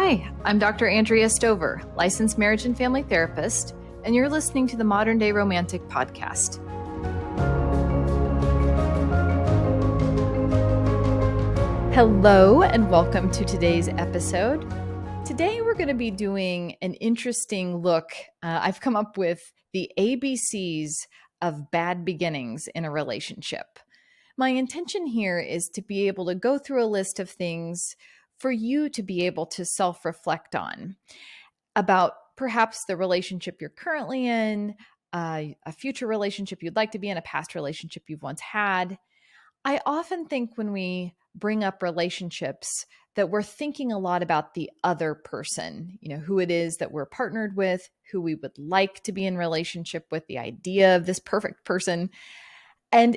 Hi, I'm Dr. Andrea Stover, licensed marriage and family therapist, and you're listening to the Modern Day Romantic Podcast. Hello, and welcome to today's episode. Today, we're going to be doing an interesting look. I've come up with the ABCs of bad beginnings in a relationship. My intention here is to be able to go through a list of things for you to be able to self-reflect on about perhaps the relationship you're currently in, a future relationship you'd like to be in, a past relationship you've once had. I often think when we bring up relationships that we're thinking a lot about the other person, who it is that we're partnered with, who we would like to be in relationship with, the idea of this perfect person. And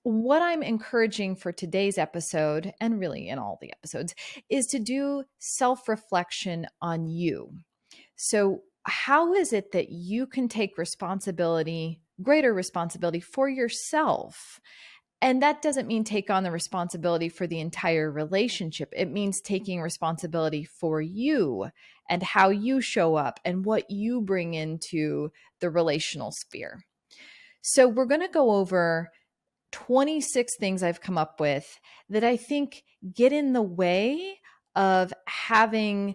what I'm encouraging for today's episode, and really in all the episodes, is to do self-reflection on you. So how is it that you can take responsibility, greater responsibility for yourself? And that doesn't mean take on the responsibility for the entire relationship. It means taking responsibility for you and how you show up and what you bring into the relational sphere. So we're going to go over 26 things I've come up with that I think get in the way of having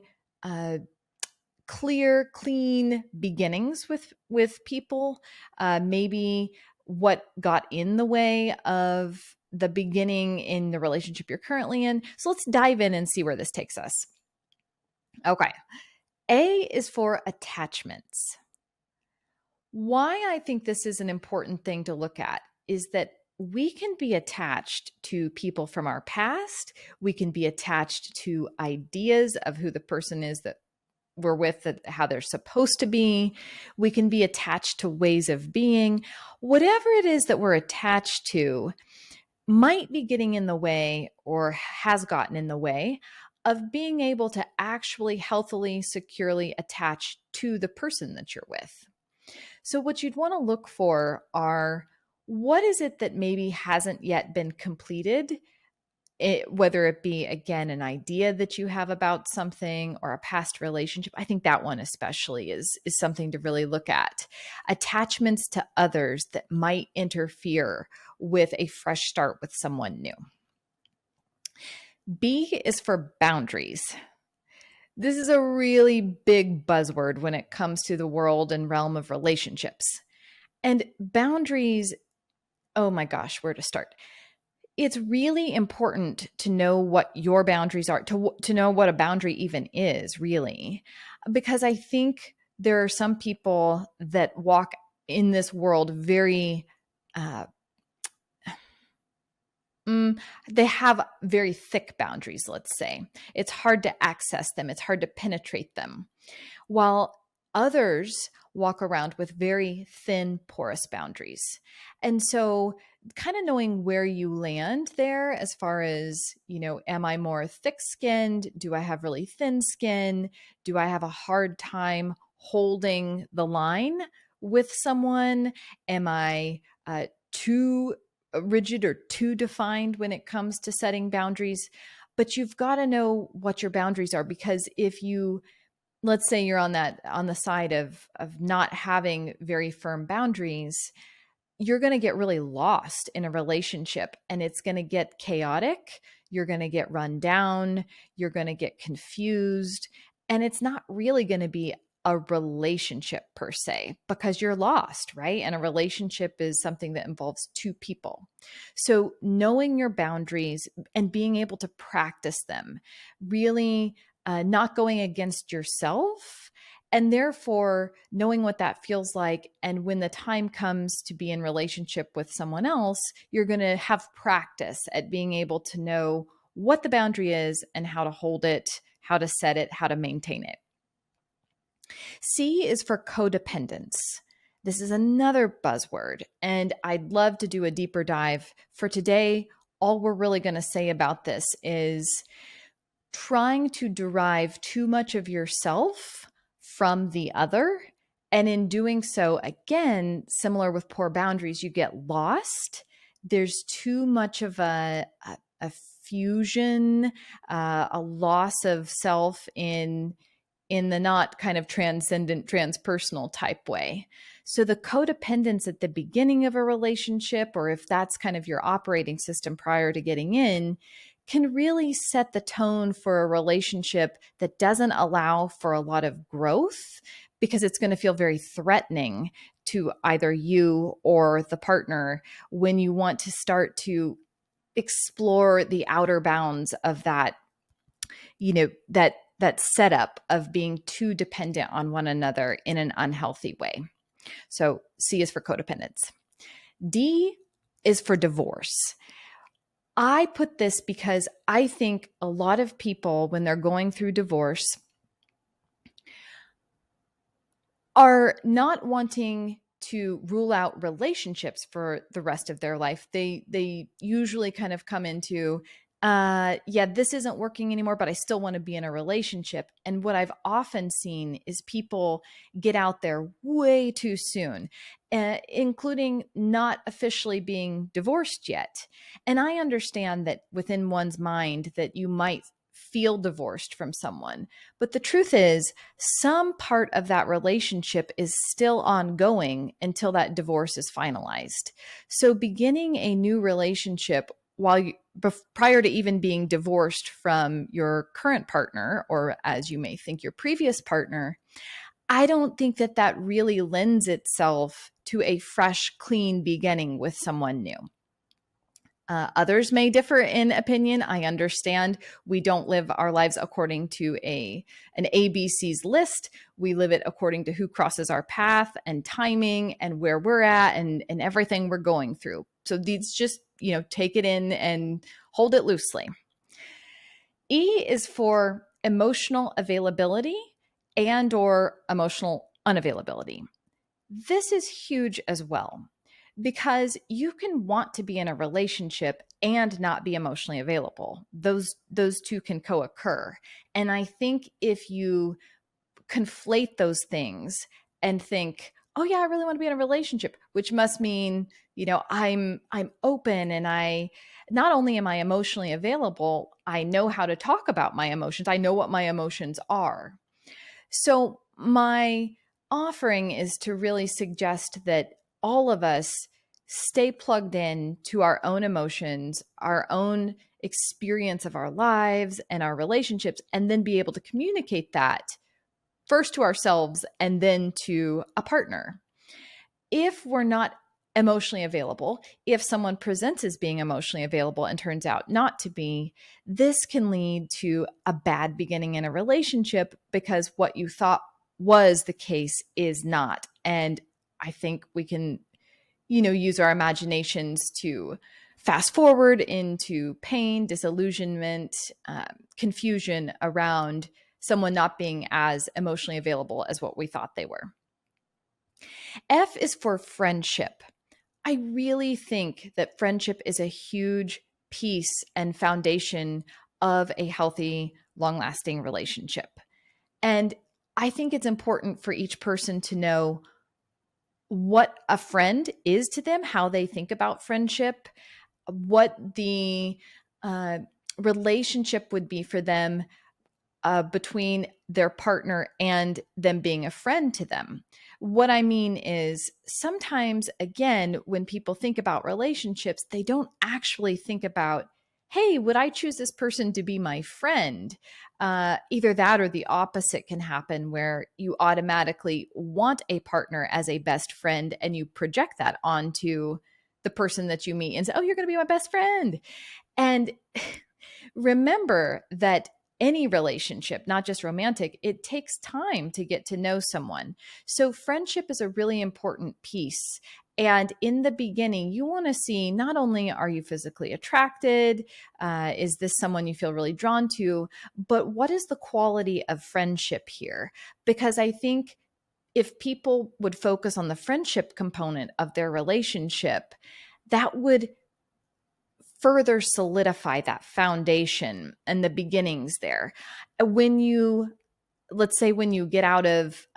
clear, clean beginnings with people. Maybe what got in the way of the beginning in the relationship you're currently in. So let's dive in and see where this takes us. Okay. A is for attachments. Why I think this is an important thing to look at is that we can be attached to people from our past. We can be attached to ideas of who the person is that we're with, how they're supposed to be. We can be attached to ways of being. Whatever it is that we're attached to might be getting in the way or has gotten in the way of being able to actually healthily, securely attach to the person that you're with. So what you'd want to look for are, what is it that maybe hasn't yet been completed? Whether it be, again, an idea that you have about something or a past relationship. I think that one especially is something to really look at. Attachments to others that might interfere with a fresh start with someone new. B is for boundaries. This is a really big buzzword when it comes to the world and realm of relationships. And boundaries, oh my gosh, where to start? It's really important to know what your boundaries are, to know what a boundary even is, really, because I think there are some people that walk in this world very, they have very thick boundaries, let's say. It's hard to access them. It's hard to penetrate them. While others walk around with very thin, porous boundaries. And so kind of knowing where you land there as far as, am I more thick-skinned? Do I have really thin skin? Do I have a hard time holding the line with someone? Am I too rigid or too defined when it comes to setting boundaries? But you've got to know what your boundaries are, because if you, let's say you're on the side of not having very firm boundaries, you're going to get really lost in a relationship and it's going to get chaotic. You're going to get run down. You're going to get confused. And it's not really going to be a relationship per se, because you're lost, right? And a relationship is something that involves two people. So knowing your boundaries and being able to practice them, really not going against yourself, and therefore knowing what that feels like. And when the time comes to be in relationship with someone else, you're going to have practice at being able to know what the boundary is and how to hold it, how to set it, how to maintain it. C is for codependence. This is another buzzword, and I'd love to do a deeper dive. For today, all we're really going to say about this is trying to derive too much of yourself from the other. And in doing so, again, similar with poor boundaries, you get lost. There's too much of a confusion, a loss of self in the not kind of transcendent, transpersonal type way. So the codependence at the beginning of a relationship, or if that's kind of your operating system prior to getting in, can really set the tone for a relationship that doesn't allow for a lot of growth, because it's going to feel very threatening to either you or the partner when you want to start to explore the outer bounds of that, that setup of being too dependent on one another in an unhealthy way. So C is for codependence. D is for divorce. I put this because I think a lot of people, when they're going through divorce, are not wanting to rule out relationships for the rest of their life. They usually kind of come into, yeah, this isn't working anymore, but I still want to be in a relationship. And what I've often seen is people get out there way too soon, including not officially being divorced yet. And I understand that within one's mind that you might feel divorced from someone. But the truth is, some part of that relationship is still ongoing until that divorce is finalized. So beginning a new relationship prior to even being divorced from your current partner, or as you may think, your previous partner, I don't think that that really lends itself to a fresh, clean beginning with someone new. Others may differ in opinion. I understand we don't live our lives according to an ABC's list. We live it according to who crosses our path and timing and where we're at and everything we're going through. So these just, take it in and hold it loosely. E is for emotional availability and or emotional unavailability. This is huge as well, because you can want to be in a relationship and not be emotionally available. Those two can co-occur. And I think if you conflate those things and think, oh yeah, I really want to be in a relationship, which must mean, I'm open, and I not only am I emotionally available, I know how to talk about my emotions. I know what my emotions are. So my offering is to really suggest that all of us stay plugged in to our own emotions, our own experience of our lives and our relationships, and then be able to communicate that first to ourselves and then to a partner. If we're not emotionally available, if someone presents as being emotionally available and turns out not to be, this can lead to a bad beginning in a relationship, because what you thought was the case is not. And I think we can, use our imaginations to fast forward into pain, disillusionment, confusion around someone not being as emotionally available as what we thought they were. F is for friendship. I really think that friendship is a huge piece and foundation of a healthy, long-lasting relationship. And I think it's important for each person to know what a friend is to them, how they think about friendship, what the relationship would be for them between their partner and them being a friend to them. What I mean is, sometimes, again, when people think about relationships, they don't actually think about, hey, would I choose this person to be my friend? Either that or the opposite can happen, where you automatically want a partner as a best friend and you project that onto the person that you meet and say, oh, you're going to be my best friend. And remember that any relationship, not just romantic, it takes time to get to know someone. So friendship is a really important piece. And in the beginning, you want to see, not only are you physically attracted, is this someone you feel really drawn to, but what is the quality of friendship here? Because I think if people would focus on the friendship component of their relationship, that would further solidify that foundation and the beginnings there. When you, let's say, when you get out of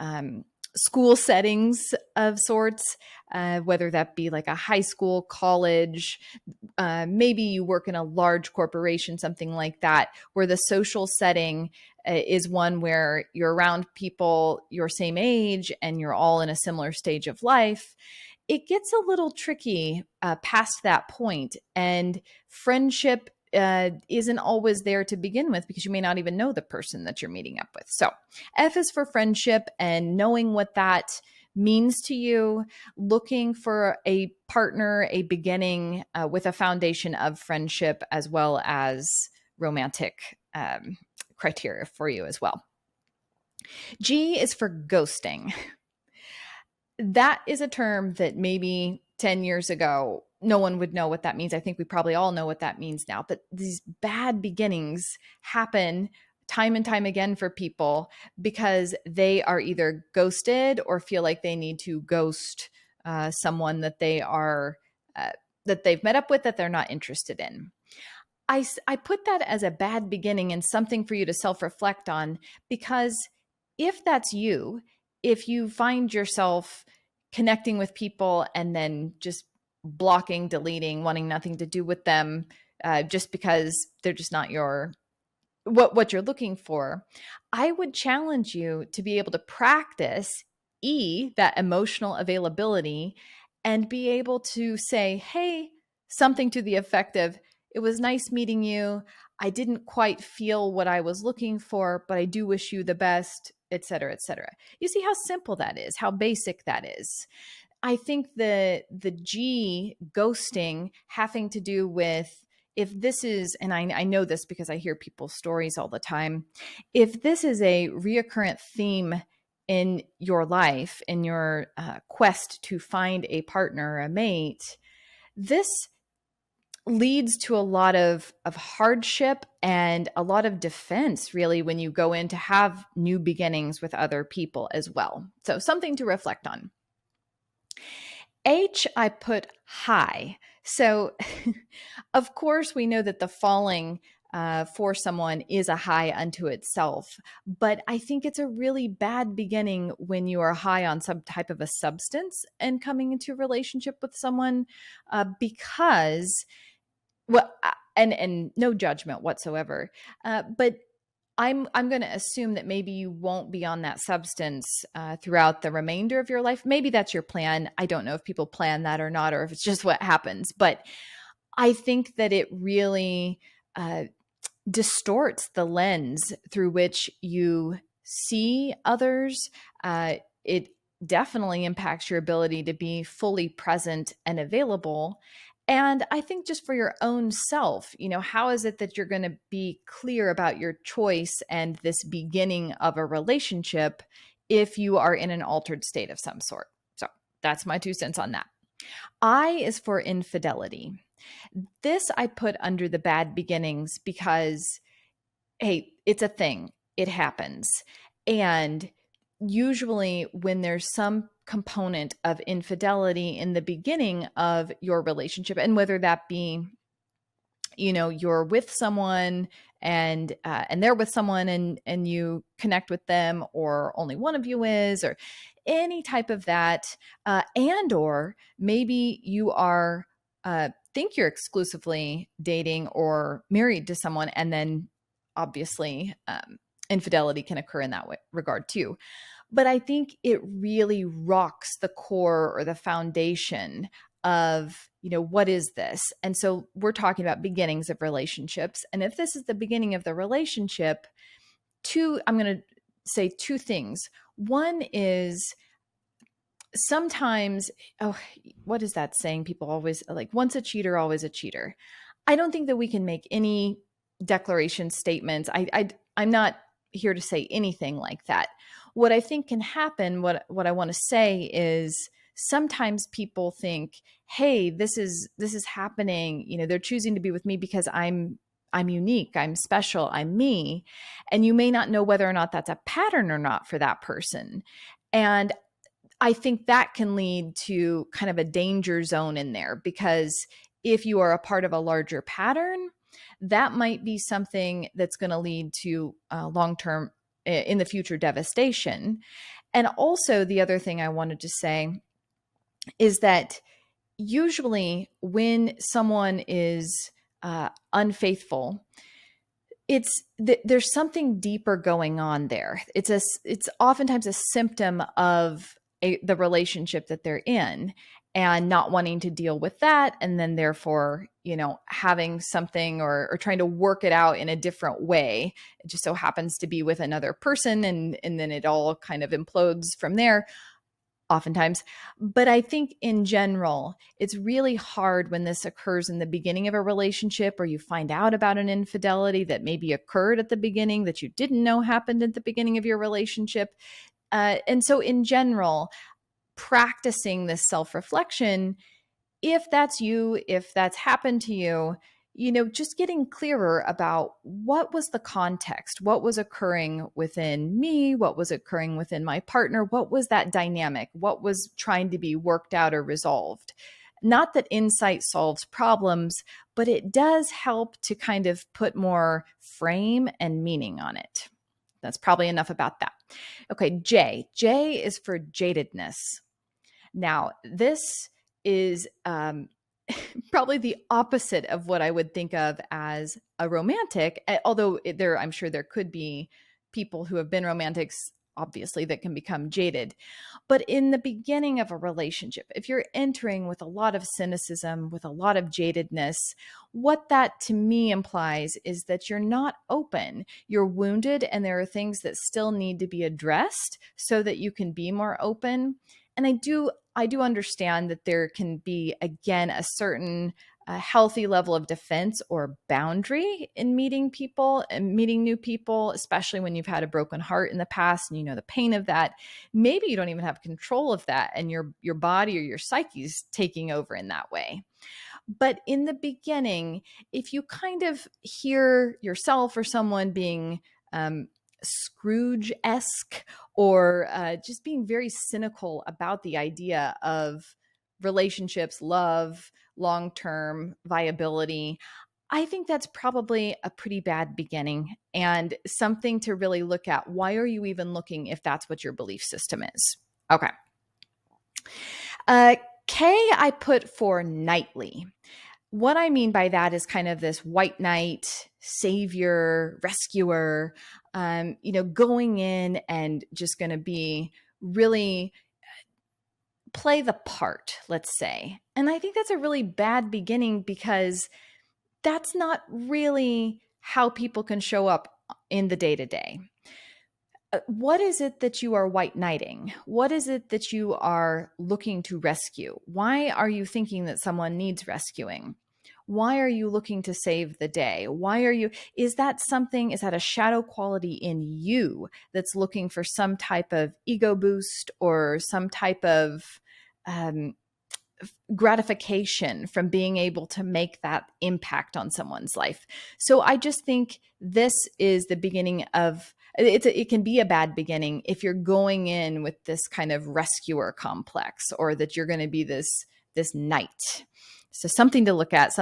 school settings of sorts, whether that be like a high school, college, maybe you work in a large corporation, something like that, where the social setting is one where you're around people your same age and you're all in a similar stage of life. It gets a little tricky past that point, and friendship isn't always there to begin with because you may not even know the person that you're meeting up with. So, F is for friendship and knowing what that means to you, looking for a partner, a beginning with a foundation of friendship as well as romantic criteria for you as well. G is for ghosting. That is a term that maybe 10 years ago, no one would know what that means. I think we probably all know what that means now. But these bad beginnings happen time and time again for people because they are either ghosted or feel like they need to ghost someone that they are that they've met up with that they're not interested in. I put that as a bad beginning and something for you to self-reflect on, because if that's you, if you find yourself connecting with people and then just blocking, deleting, wanting nothing to do with them just because they're just not what you're looking for, I would challenge you to be able to practice that emotional availability, and be able to say, hey, something to the effect of, it was nice meeting you. I didn't quite feel what I was looking for, but I do wish you the best, et cetera, et cetera. You see how simple that is, how basic that is. I think the G, ghosting, having to do with, if this is, and I know this because I hear people's stories all the time, if this is a reoccurrent theme in your life, in your quest to find a partner, a mate, this leads to a lot of hardship and a lot of defense, really, when you go in to have new beginnings with other people as well. So something to reflect on. H, I put high. So, of course, we know that the falling for someone is a high unto itself. But I think it's a really bad beginning when you are high on some type of a substance and coming into a relationship with someone, because, well, and no judgment whatsoever, but I'm going to assume that maybe you won't be on that substance throughout the remainder of your life. Maybe that's your plan. I don't know if people plan that or not, or if it's just what happens. But I think that it really distorts the lens through which you see others. It definitely impacts your ability to be fully present and available. And I think just for your own self, how is it that you're going to be clear about your choice and this beginning of a relationship if you are in an altered state of some sort? So that's my 2 cents on that. I is for infidelity. This I put under the bad beginnings because, hey, it's a thing. It happens. And usually when there's some component of infidelity in the beginning of your relationship, and whether that be, you're with someone and they're with someone and you connect with them, or only one of you is, or any type of that, and or maybe you are think you're exclusively dating or married to someone, and then obviously infidelity can occur in that regard too. But I think it really rocks the core or the foundation of, what is this? And so we're talking about beginnings of relationships. And if this is the beginning of the relationship, I'm going to say 2 things. One is, sometimes, what is that saying? People always like, once a cheater, always a cheater. I don't think that we can make any declaration statements. I'm not here to say anything like that. What I think can happen, what I want to say is, sometimes people think, hey, this is happening. They're choosing to be with me because I'm unique, I'm special, I'm me. And you may not know whether or not that's a pattern or not for that person. And I think that can lead to kind of a danger zone in there, because if you are a part of a larger pattern, that might be something that's going to lead to long-term, in the future, devastation. And also, the other thing I wanted to say is that usually when someone is unfaithful, there's something deeper going on there. It's oftentimes a symptom of the relationship that they're in, and not wanting to deal with that, and then therefore, having something, or trying to work it out in a different way. It just so happens to be with another person, and then it all kind of implodes from there oftentimes. But I think in general, it's really hard when this occurs in the beginning of a relationship, or you find out about an infidelity that maybe occurred at the beginning that you didn't know happened at the beginning of your relationship. And so in general, practicing this self-reflection, if that's you, if that's happened to you, just getting clearer about what was the context, what was occurring within me, what was occurring within my partner, what was that dynamic, what was trying to be worked out or resolved. Not that insight solves problems, but it does help to kind of put more frame and meaning on it. That's probably enough about that. Okay, J. J is for jadedness. Now, this is probably the opposite of what I would think of as a romantic, although I'm sure there could be people who have been romantics, obviously, that can become jaded. But in the beginning of a relationship, if you're entering with a lot of cynicism, with a lot of jadedness, what that to me implies is that you're not open. You're wounded, and there are things that still need to be addressed so that you can be more open. And I do understand that there can be, again, a certain healthy level of defense or boundary in meeting people and meeting new people, especially when you've had a broken heart in the past and you know the pain of that. Maybe you don't even have control of that, and your body or your psyche is taking over in that way. But in the beginning, if you kind of hear yourself or someone being Scrooge-esque, or just being very cynical about the idea of relationships, love, long-term viability, I think that's probably a pretty bad beginning, and something to really look at. Why are you even looking if that's what your belief system is? Okay. K I put for knightly. What I mean by that is kind of this white knight, savior, rescuer, going in and just going to be really play the part, let's say. And I think that's a really bad beginning, because that's not really how people can show up in the day to day. What is it that you are white knighting? What is it that you are looking to rescue? Why are you thinking that someone needs rescuing? Why are you looking to save the day? Is that a shadow quality in you that's looking for some type of ego boost, or some type of um, gratification from being able to make that impact on someone's life? So I just think this is the beginning of it can be a bad beginning if you're going in with this kind of rescuer complex, or that you're going to be this knight. So something to look at,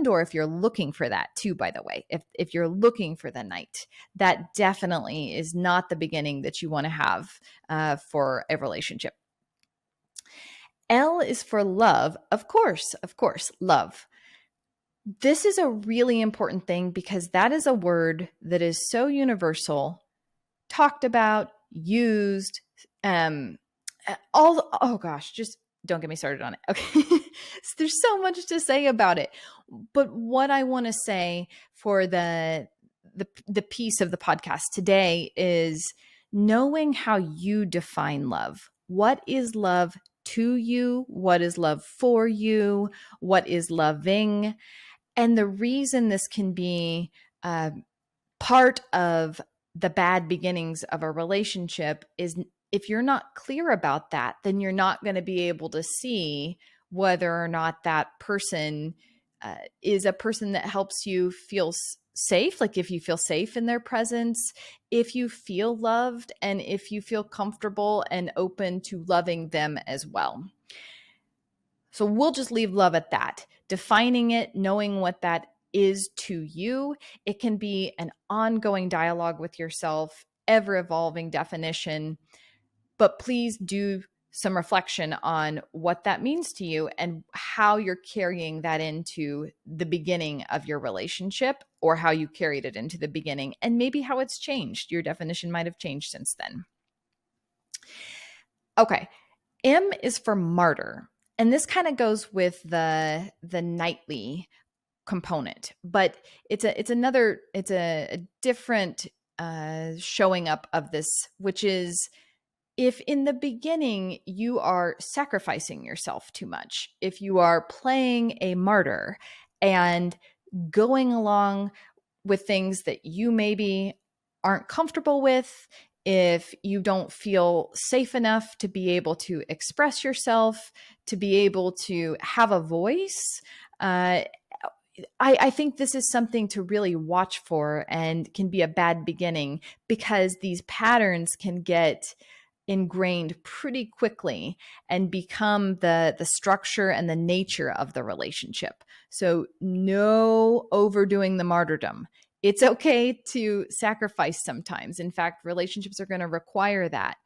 or if you're looking for that too, by the way, if you're looking for the knight, that definitely is not the beginning that you want to have for a relationship. L is for love. Of course, love. This is a really important thing, because that is a word that is so universal, talked about, used, oh gosh, just don't get me started on it. Okay. There's so much to say about it. But what I want to say for the piece of the podcast today is knowing how you define love. What is love to you? What is love for you? What is loving? And the reason this can be part of the bad beginnings of a relationship is, if you're not clear about that, then you're not going to be able to see whether or not that person is a person that helps you feel safe. Like, if you feel safe in their presence, if you feel loved, and if you feel comfortable and open to loving them as well. So we'll just leave love at that. Defining it, knowing what that is to you. It can be an ongoing dialogue with yourself, ever evolving definition. But please do some reflection on what that means to you and how you're carrying that into the beginning of your relationship, or how you carried it into the beginning, and maybe how it's changed. Your definition might have changed since then. Okay. M is for martyr. And this kind of goes with the knightly component, but it's a different showing up of this, which is if in the beginning you are sacrificing yourself too much, if you are playing a martyr and going along with things that you maybe aren't comfortable with, if you don't feel safe enough to be able to express yourself, to be able to have a voice, I think this is something to really watch for and can be a bad beginning, because these patterns can get ingrained pretty quickly and become the structure and the nature of the relationship. So no overdoing the martyrdom. It's okay to sacrifice sometimes. In fact, relationships are going to require that.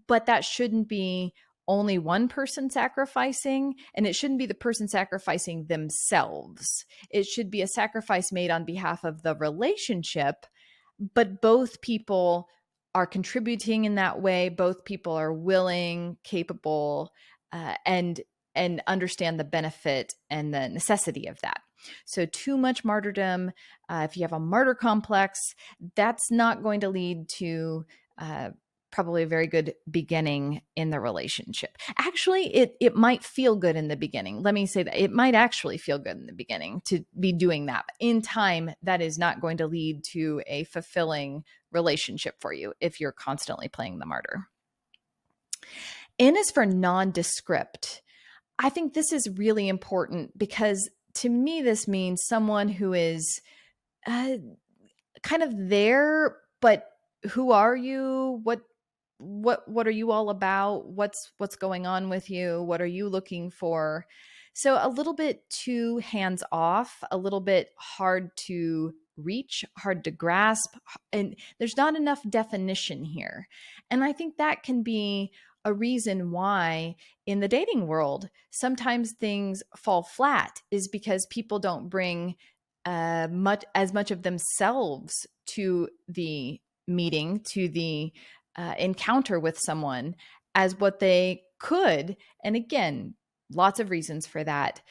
But that shouldn't be only one person sacrificing, and it shouldn't be the person sacrificing themselves. It should be a sacrifice made on behalf of the relationship, but both people are contributing in that way. Both people are willing, capable, and understand the benefit and the necessity of that. So too much martyrdom, if you have a martyr complex, that's not going to lead to probably a very good beginning in the relationship. Actually, it might feel good in the beginning. Let me say that it might actually feel good in the beginning to be doing that. But in time, that is not going to lead to a fulfilling relationship for you if you're constantly playing the martyr. N is for nondescript. I think this is really important because to me, this means someone who is kind of there, but who are you? What are you all about? What's going on with you? What are you looking for? So a little bit too hands off, a little bit hard to reach, hard to grasp, and there's not enough definition here. And I think that can be a reason why in the dating world sometimes things fall flat, is because people don't bring much of themselves to the meeting, to the encounter with someone as what they could. And again, lots of reasons for that.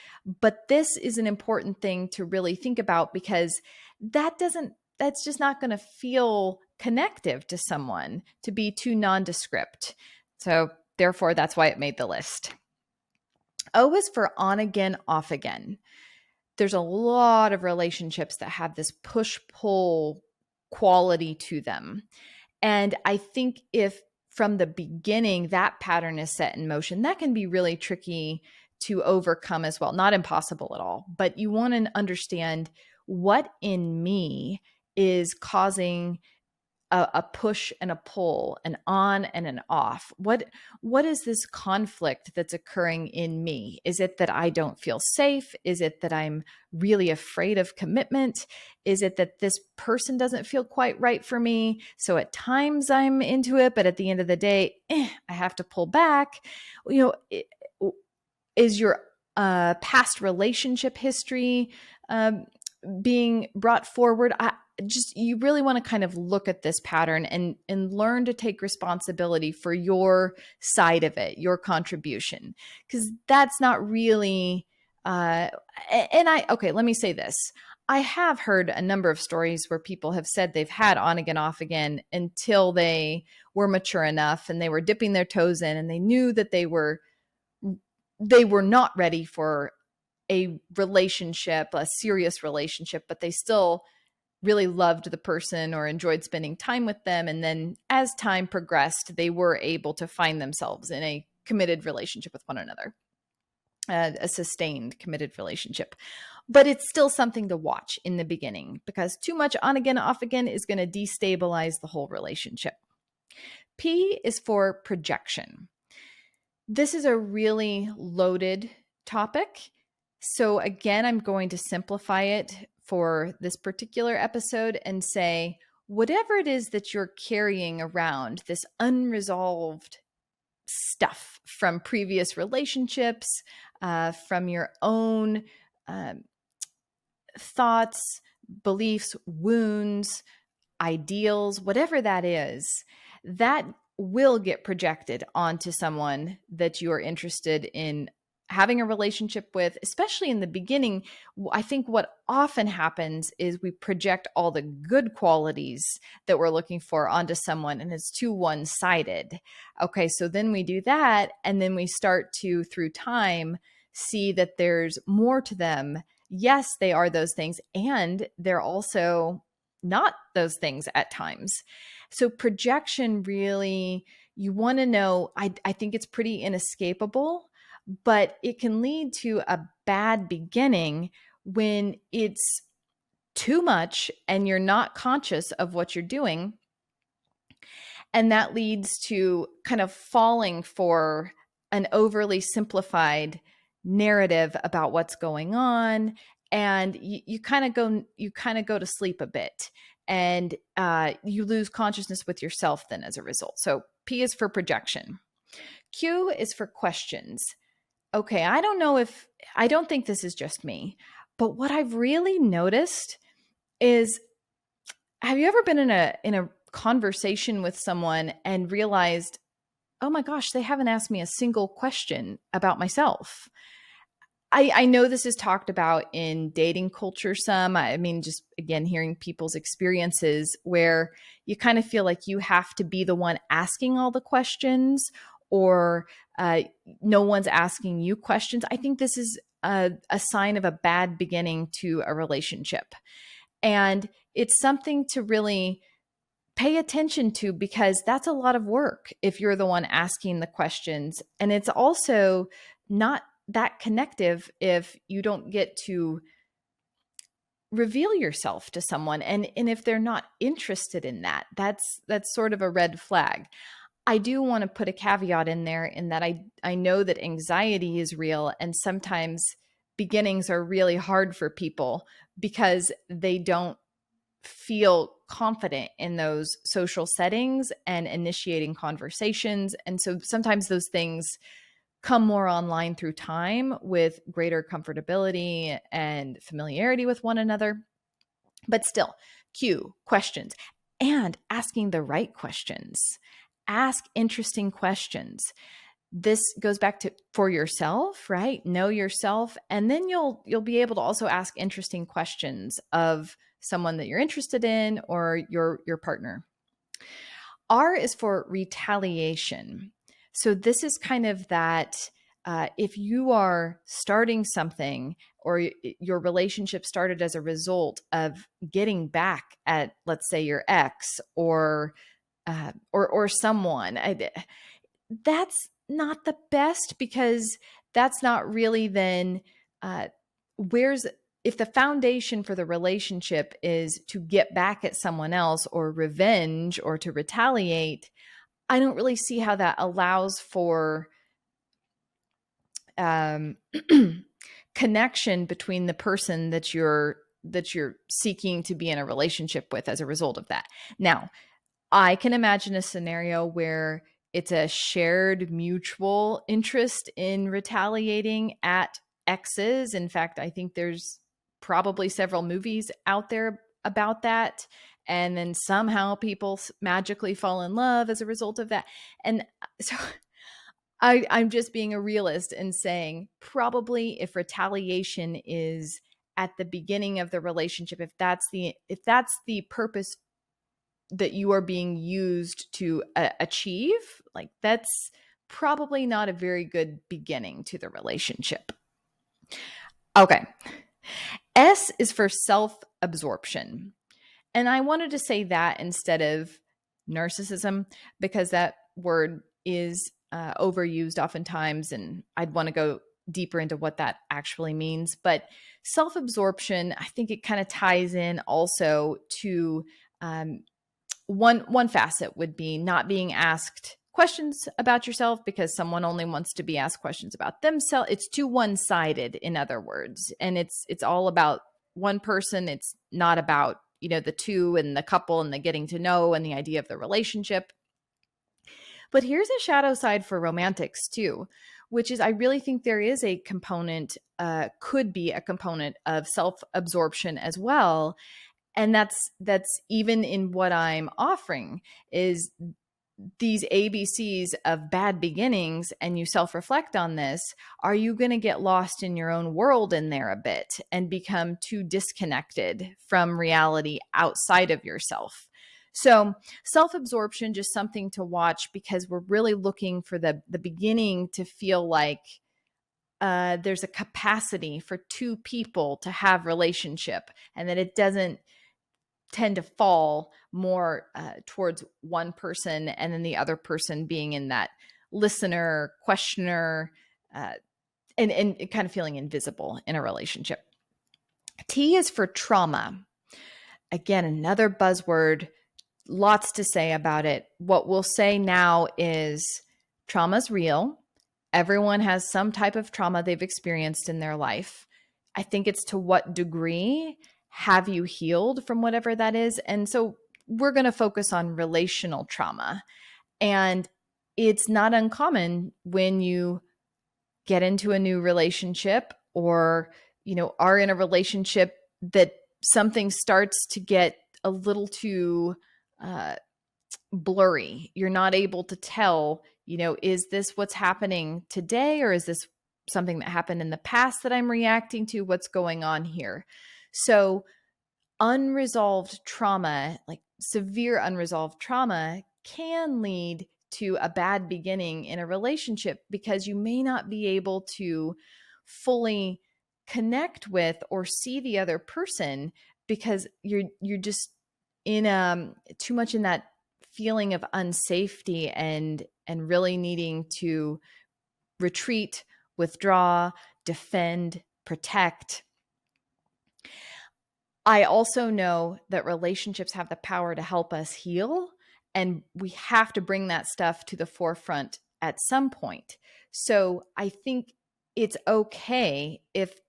But this is an important thing to really think about, because that's just not going to feel connective to someone to be too nondescript. So therefore, that's why it made the list. O is for on again, off again. There's a lot of relationships that have this push-pull quality to them. And I think if from the beginning that pattern is set in motion, that can be really tricky to overcome as well. Not impossible at all, but you want to understand what in me is causing a push and a pull, an on and an off. What is this conflict that's occurring in me? Is it that I don't feel safe? Is it that I'm really afraid of commitment? Is it that this person doesn't feel quite right for me? So at times I'm into it, but at the end of the day, I have to pull back. Is your past relationship history being brought forward? You really want to kind of look at this pattern and learn to take responsibility for your side of it, your contribution, because that's not really, okay, let me say this. I have heard a number of stories where people have said they've had on again, off again until they were mature enough and they were dipping their toes in and they knew that they were not ready for a relationship, a serious relationship, but they still really loved the person or enjoyed spending time with them. And then as time progressed, they were able to find themselves in a committed relationship with one another, a sustained committed relationship. But it's still something to watch in the beginning, because too much on again, off again is going to destabilize the whole relationship. P is for projection. This is a really loaded topic. So again, I'm going to simplify it for this particular episode and say, whatever it is that you're carrying around, this unresolved stuff from previous relationships, from your own thoughts, beliefs, wounds, ideals, whatever that is, that will get projected onto someone that you are interested in having a relationship with, especially in the beginning. I think what often happens is we project all the good qualities that we're looking for onto someone, and it's too one sided. Okay, so then we do that, and then we start to, through time, see that there's more to them. Yes, they are those things, and they're also not those things at times. So projection really, you want to know, I think it's pretty inescapable, but it can lead to a bad beginning when it's too much and you're not conscious of what you're doing. And that leads to kind of falling for an overly simplified narrative about what's going on. And you kind of go to sleep a bit, and you lose consciousness with yourself then as a result. So P is for projection. Q is for questions. Okay, I don't think this is just me, but what I've really noticed is, have you ever been in a conversation with someone and realized, oh my gosh, they haven't asked me a single question about myself? I know this is talked about in dating culture some. I mean, just again, hearing people's experiences where you kind of feel like you have to be the one asking all the questions, or no one's asking you questions. I think this is a sign of a bad beginning to a relationship. And it's something to really pay attention to, because that's a lot of work if you're the one asking the questions. And it's also not that connective if you don't get to reveal yourself to someone. And if they're not interested in that, that's sort of a red flag. I do want to put a caveat in there, in that I know that anxiety is real, and sometimes beginnings are really hard for people because they don't feel confident in those social settings and initiating conversations. And so sometimes those things come more online through time with greater comfortability and familiarity with one another. But still, Q, questions, and asking the right questions. Ask interesting questions. This goes back to for yourself, right? Know yourself, and then you'll be able to also ask interesting questions of someone that you're interested in, or your partner. R is for retaliation. So this is kind of that if you are starting something, or your relationship started as a result of getting back at, let's say, your ex, or someone, that's not the best, because that's not really then where's if the foundation for the relationship is to get back at someone else, or revenge, or to retaliate. I don't really see how that allows for um, connection between the person that you're seeking to be in a relationship with as a result of that. Now, I can imagine a scenario where it's a shared mutual interest in retaliating at exes. In fact, I think there's probably several movies out there about that. And then somehow people magically fall in love as a result of that. And so I'm just being a realist and saying, probably if retaliation is at the beginning of the relationship, if that's the purpose that you are being used to achieve, like, that's probably not a very good beginning to the relationship. Okay. S is for self-absorption. And I wanted to say that instead of narcissism, because that word is overused oftentimes, and I'd want to go deeper into what that actually means. But self-absorption, I think it kind of ties in also to one facet would be not being asked questions about yourself, because someone only wants to be asked questions about themselves. It's too one-sided, in other words, and it's all about one person. It's not about, the two and the couple and the getting to know and the idea of the relationship. But here's a shadow side for romantics too, which is I really think there is a component, could be a component of self-absorption as well. And that's even in what I'm offering is these ABCs of bad beginnings, and you self reflect on this, are you going to get lost in your own world in there a bit and become too disconnected from reality outside of yourself? So, self absorption, just something to watch because we're really looking for the beginning to feel like there's a capacity for two people to have relationship and that it doesn't tend to fall more towards one person and then the other person being in that listener, questioner, uh, and kind of feeling invisible in a relationship. T is for trauma. Again, another buzzword, lots to say about it. What we'll say now is trauma's real. Everyone has some type of trauma they've experienced in their life. I think it's to what degree have you healed from whatever that is? And so we're going to focus on relational trauma. And it's not uncommon when you get into a new relationship or, are in a relationship that something starts to get a little too uh, blurry. You're not able to tell, is this what's happening today or is this something that happened in the past that I'm reacting to? What's going on here? So, unresolved trauma, like severe unresolved trauma, can lead to a bad beginning in a relationship because you may not be able to fully connect with or see the other person because you're just in too much in that feeling of unsafety and really needing to retreat, withdraw, defend, protect. I also know that relationships have the power to help us heal, and we have to bring that stuff to the forefront at some point. So I think it's okay if,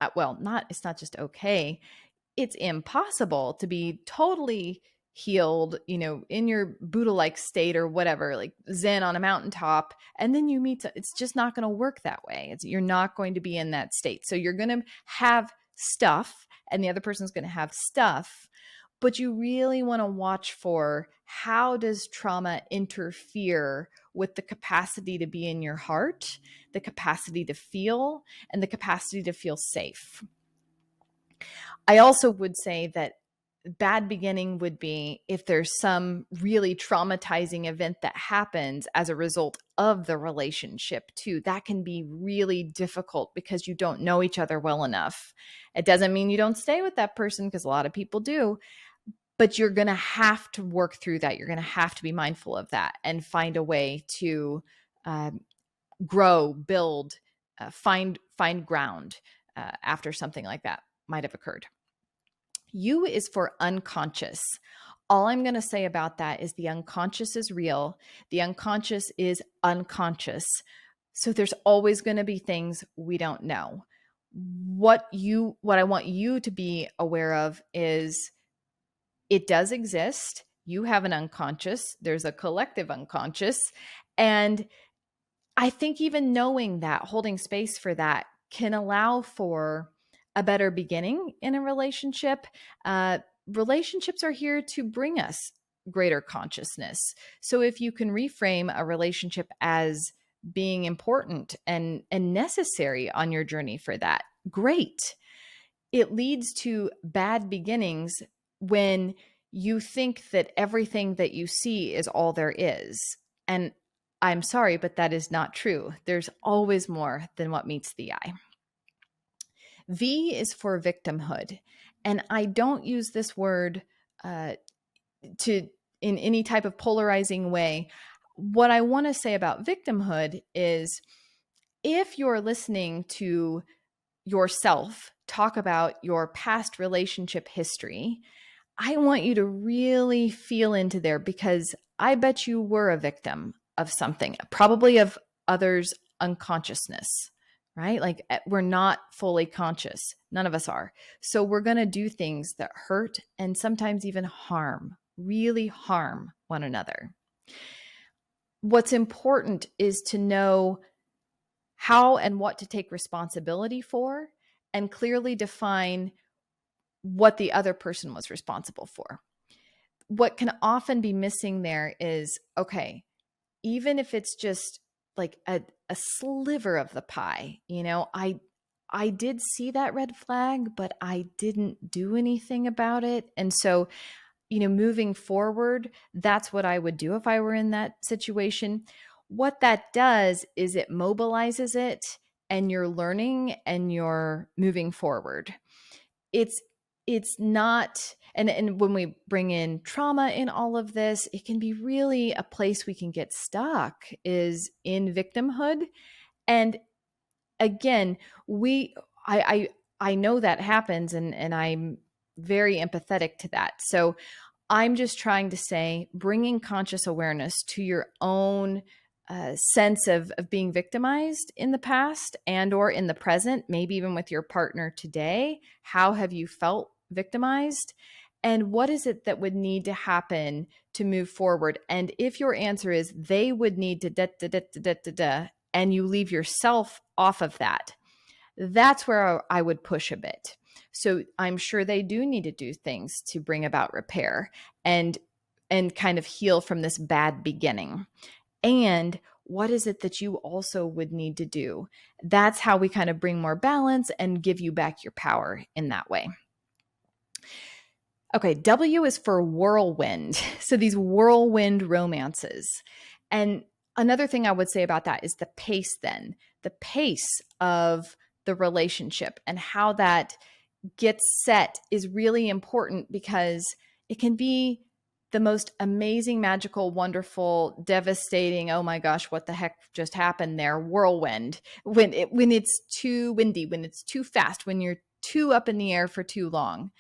it's not just okay, it's impossible to be totally healed, in your Buddha like state or whatever, like Zen on a mountaintop. And then you meet, it's just not going to work that way. You're not going to be in that state. So you're going to have stuff and the other person's going to have stuff. But you really want to watch for how does trauma interfere with the capacity to be in your heart, the capacity to feel, and the capacity to feel safe. I also would say that bad beginning would be if there's some really traumatizing event that happens as a result of the relationship too. That can be really difficult because you don't know each other well enough. It doesn't mean you don't stay with that person because a lot of people do, but you're going to have to work through that. You're going to have to be mindful of that and find a way to grow, build, find ground after something like that might have occurred. U is for unconscious. All I'm going to say about that is the unconscious is real. The unconscious is unconscious. So there's always going to be things we don't know. What I want you to be aware of is it does exist. You have an unconscious. There's a collective unconscious. And I think even knowing that, holding space for that can allow for a better beginning in a relationship. Relationships are here to bring us greater consciousness. So if you can reframe a relationship as being important and necessary on your journey for that, great. It leads to bad beginnings when you think that everything that you see is all there is. And I'm sorry, but that is not true. There's always more than what meets the eye. V is for victimhood. And I don't use this word in any type of polarizing way. What I want to say about victimhood is if you're listening to yourself talk about your past relationship history, I want you to really feel into there because I bet you were a victim of something, probably of others' unconsciousness, right? Like we're not fully conscious. None of us are. So we're going to do things that hurt and sometimes even harm, really harm one another. what's important is to know how and what to take responsibility for and clearly define what the other person was responsible for. What can often be missing there is, okay, even if it's just like a sliver of the pie, I did see that red flag, but I didn't do anything about it. And so, moving forward, that's what I would do if I were in that situation. What that does is it mobilizes it, and you're learning and you're moving forward. It's not, and when we bring in trauma in all of this, it can be really a place we can get stuck is in victimhood. And again, we I know that happens, and I'm very empathetic to that. So I'm just trying to say, bringing conscious awareness to your own sense of being victimized in the past and or in the present, maybe even with your partner today. How have you felt victimized? And what is it that would need to happen to move forward? And if your answer is they would need to da da da da da da, and you leave yourself off of that, that's where I would push a bit. So I'm sure they do need to do things to bring about repair and kind of heal from this bad beginning. And what is it that you also would need to do? That's how we kind of bring more balance and give you back your power in that way. Okay, W is for whirlwind. So these whirlwind romances. And another thing I would say about that is the pace then. The pace of the relationship and how that gets set is really important because it can be the most amazing, magical, wonderful, devastating, oh my gosh, what the heck just happened there, whirlwind, when it's too windy, when it's too fast, when you're too up in the air for too long.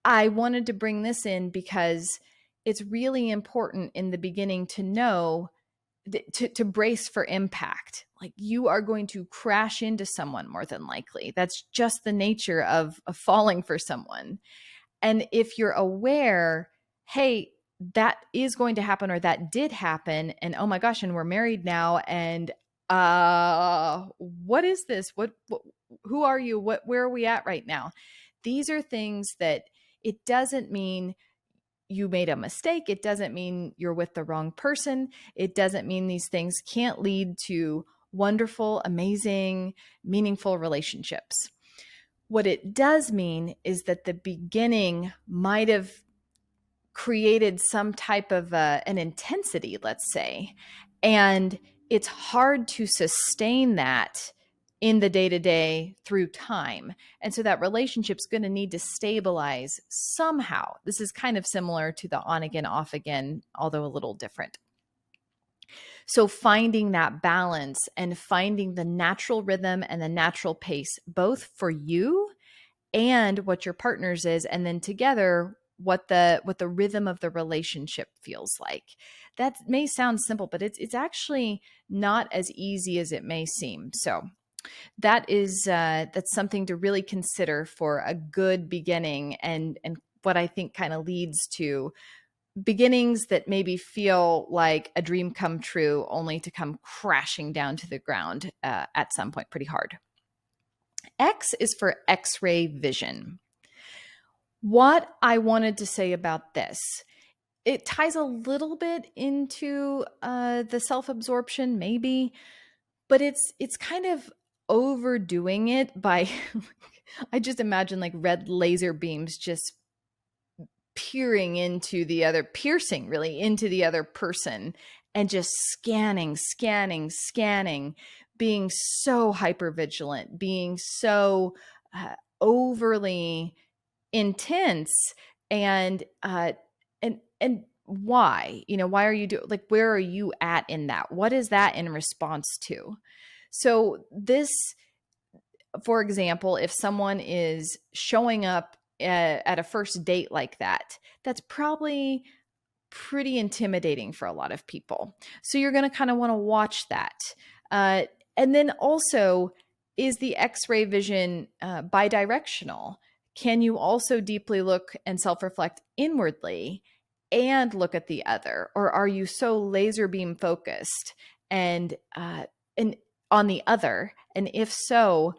I wanted to bring this in because it's really important in the beginning to know to brace for impact. Like, you are going to crash into someone more than likely. That's just the nature of falling for someone. And if you're aware, hey, that is going to happen or that did happen, and oh my gosh, and we're married now, and what is this? What who are you? Where are we at right now? These are things that it doesn't mean you made a mistake. It doesn't mean you're with the wrong person. It doesn't mean these things can't lead to wonderful, amazing, meaningful relationships. What it does mean is that the beginning might have created some type of an intensity, let's say, and it's hard to sustain that in the day-to-day through time. And so that relationship's going to need to stabilize somehow. This is kind of similar to the on again, off again, although a little different. So finding that balance and finding the natural rhythm and the natural pace, both for you and what your partner's is, and then together what the rhythm of the relationship feels like. That may sound simple, but it's actually not as easy as it may seem. So that's something to really consider for a good beginning, and what I think kind of leads to beginnings that maybe feel like a dream come true, only to come crashing down to the ground at some point pretty hard. X is for X-ray vision. What I wanted to say about this, it ties a little bit into the self-absorption, maybe, but it's kind of overdoing it by I just imagine like red laser beams just piercing really into the other person, and just scanning, being so hypervigilant, being so overly intense, and why, why are you doing, like, where are you at in that? What is that in response to? So this, for example, if someone is showing up at a first date like that, that's probably pretty intimidating for a lot of people. So you're going to kind of want to watch that. And then also, is the X-ray vision bidirectional? Can you also deeply look and self-reflect inwardly and look at the other? Or are you so laser beam focused and on the other? And if so,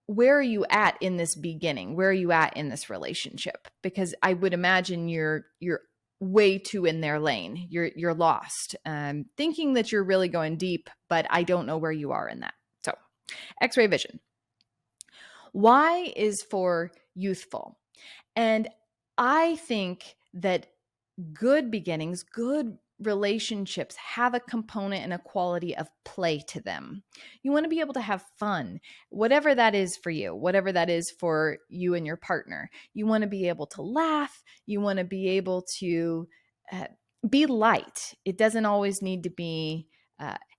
where are you at in this beginning? Where are you at in this relationship? Because I would imagine you're way too in their lane. You're lost, thinking that you're really going deep, but I don't know where you are in that. So, X-ray vision. Y is for youthful. And I think that good beginnings, good relationships have a component and a quality of play to them. You want to be able to have fun, whatever that is for you, whatever that is for you and your partner. You want to be able to laugh. You want to be able to uh, be light. It doesn't always need to be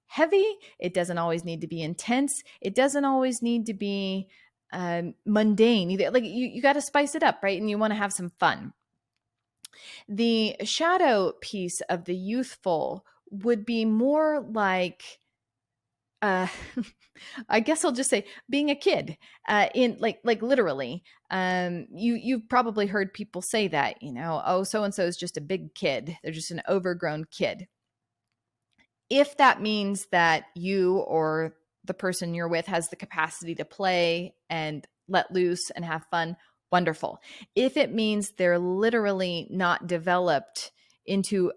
heavy. It doesn't always need to be intense. It doesn't always need to be mundane either. Like you got to spice it up, right? And you want to have some fun. The shadow piece of the youthful would be more like, uh, I guess I'll just say being a kid, in like literally. You've probably heard people say that, oh, so and so is just a big kid. They're just an overgrown kid. If that means that you or the person you're with has the capacity to play and let loose and have fun, wonderful. If it means they're literally not developed into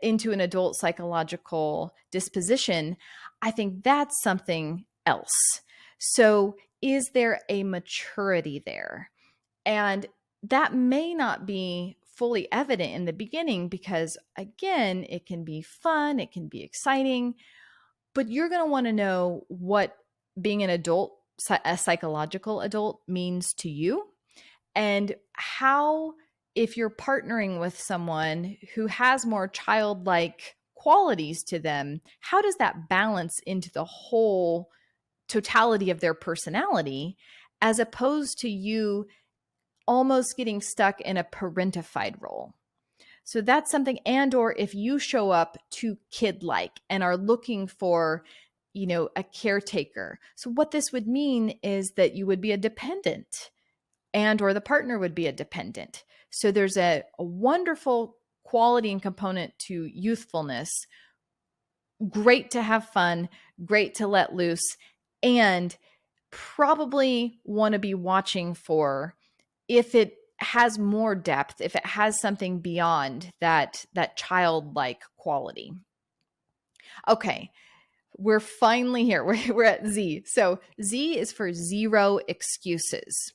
into an adult psychological disposition, I think that's something else. So is there a maturity there? And that may not be fully evident in the beginning because, again, it can be fun, it can be exciting, but you're going to want to know what being an adult, a psychological adult, means to you, and how, if you're partnering with someone who has more childlike qualities to them, how does that balance into the whole totality of their personality, as opposed to you almost getting stuck in a parentified role. So that's something. And or if you show up too kid-like and are looking for, a caretaker. So what this would mean is that you would be a dependent, and or the partner would be a dependent. So there's a wonderful quality and component to youthfulness. Great to have fun, great to let loose, and probably want to be watching for if it has more depth, if it has something beyond that childlike quality. Okay, we're finally here. We're at Z. So Z is for zero excuses.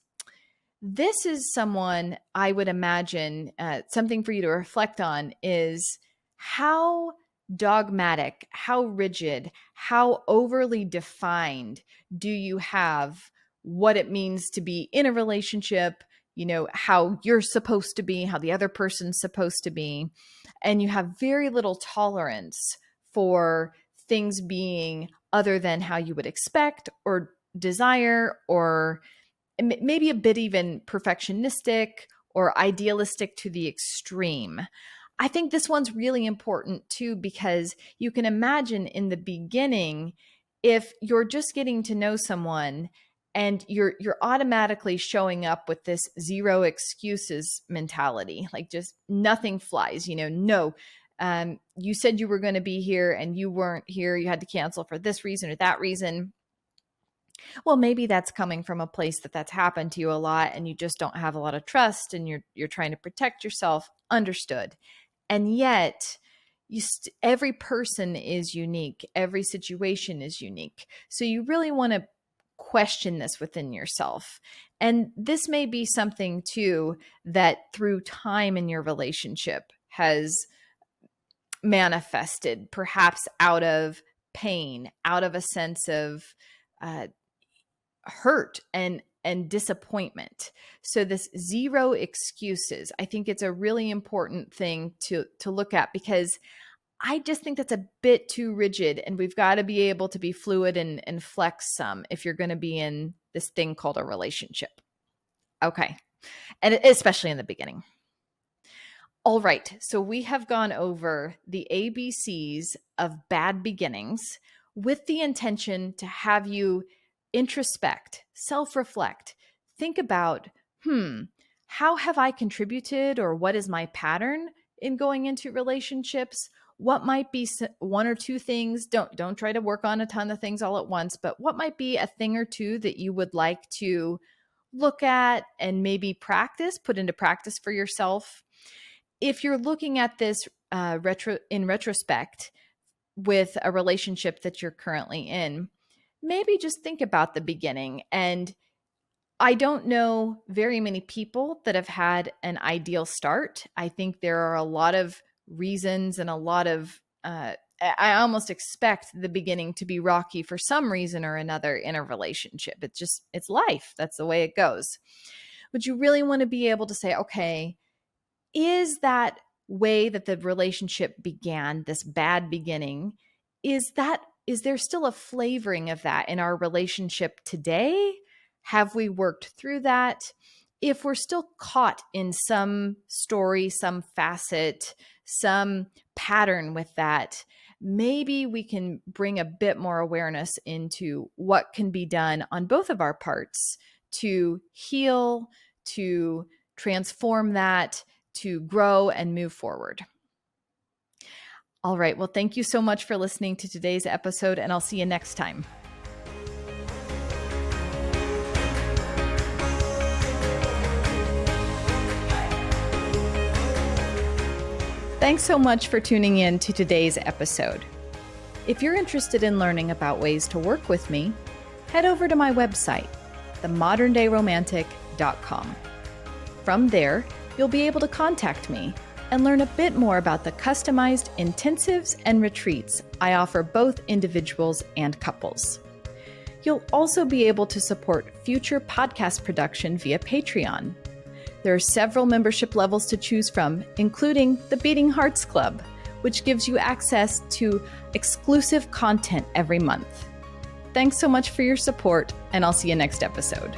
This is someone I would imagine, something for you to reflect on is how dogmatic, how rigid, how overly defined do you have what it means to be in a relationship, how you're supposed to be, how the other person's supposed to be. And you have very little tolerance for things being other than how you would expect or desire, or maybe a bit even perfectionistic or idealistic to the extreme. I think this one's really important too, because you can imagine in the beginning, if you're just getting to know someone and you're automatically showing up with this zero excuses mentality, like just nothing flies, no, you said you were going to be here and you weren't here, you had to cancel for this reason or that reason. Well, maybe that's coming from a place that's happened to you a lot and you just don't have a lot of trust and you're trying to protect yourself. Understood. And yet, every person is unique. Every situation is unique. So you really want to question this within yourself. And this may be something too that through time in your relationship has manifested, perhaps out of pain, out of a sense of hurt and disappointment. So this zero excuses, I think it's a really important thing to look at, because I just think that's a bit too rigid, and we've got to be able to be fluid and flex some if you're going to be in this thing called a relationship. Okay. And especially in the beginning. All right. So we have gone over the ABCs of bad beginnings with the intention to have you introspect, self-reflect, think about, how have I contributed, or what is my pattern in going into relationships? What might be one or two things? Don't try to work on a ton of things all at once, but what might be a thing or two that you would like to look at and maybe put into practice for yourself? If you're looking at this in retrospect with a relationship that you're currently in, maybe just think about the beginning. And I don't know very many people that have had an ideal start. I think there are a lot of reasons and a lot of, I almost expect the beginning to be rocky for some reason or another in a relationship. It's life. That's the way it goes. But you really want to be able to say, okay, is that way that the relationship began, this bad beginning, is there still a flavoring of that in our relationship today? Have we worked through that? If we're still caught in some story, some facet, some pattern with that, maybe we can bring a bit more awareness into what can be done on both of our parts to heal, to transform that, to grow and move forward. All right. Well, thank you so much for listening to today's episode, and I'll see you next time. Thanks so much for tuning in to today's episode. If you're interested in learning about ways to work with me, head over to my website, themoderndayromantic.com. From there, you'll be able to contact me and learn a bit more about the customized intensives and retreats I offer both individuals and couples. You'll also be able to support future podcast production via Patreon. There are several membership levels to choose from, including the Beating Hearts Club, which gives you access to exclusive content every month. Thanks so much for your support, and I'll see you next episode.